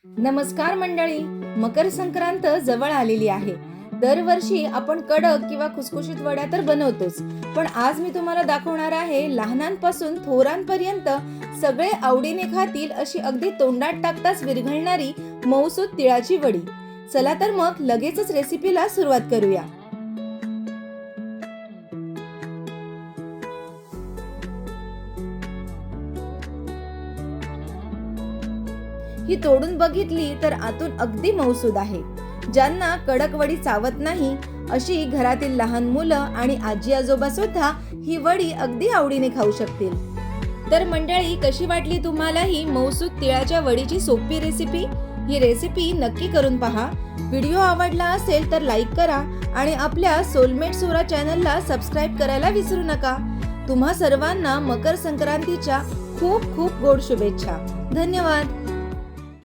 नमस्कार मंडळी, मकर संक्रांत जवळ आलेली आहे। दरवर्षी आपण कडक किंवा खुसखुशीत वड्या तर बनवतोच, पण आज मी तुम्हाला दाखवणार आहे लहानांपासून थोरांपर्यंत सगळे आवडीने खातील अशी अगदी तोंडात टाकताच विरघळणारी मऊसूत तिळाची वडी। चला तर मग लगेचच रेसिपीला सुरुवात करूया। ही तोडून बघितली तर आतून अगदी मऊसूद आहे। ज्यांना कडक वडी चावत नाही अशी घरातील लहान मुलं आणि आजी आजोबा सुद्धा ही वडी अगदी आवडीने खाऊ शकतील। तर मंडळी, कशी वाटली तुम्हाला ही मऊसूद तिळाच्या वडीची सोपी रेसिपी? ही रेसिपी नक्की करून पहा। व्हिडिओ आवडला असेल तर लाईक करा आणि आपल्या सोलमेट सोरा चॅनलला सबस्क्राईब करायला विसरू नका। तुम्हा सर्वांना मकर संक्रांतीच्या खूप खूप गोड शुभेच्छा। धन्यवाद।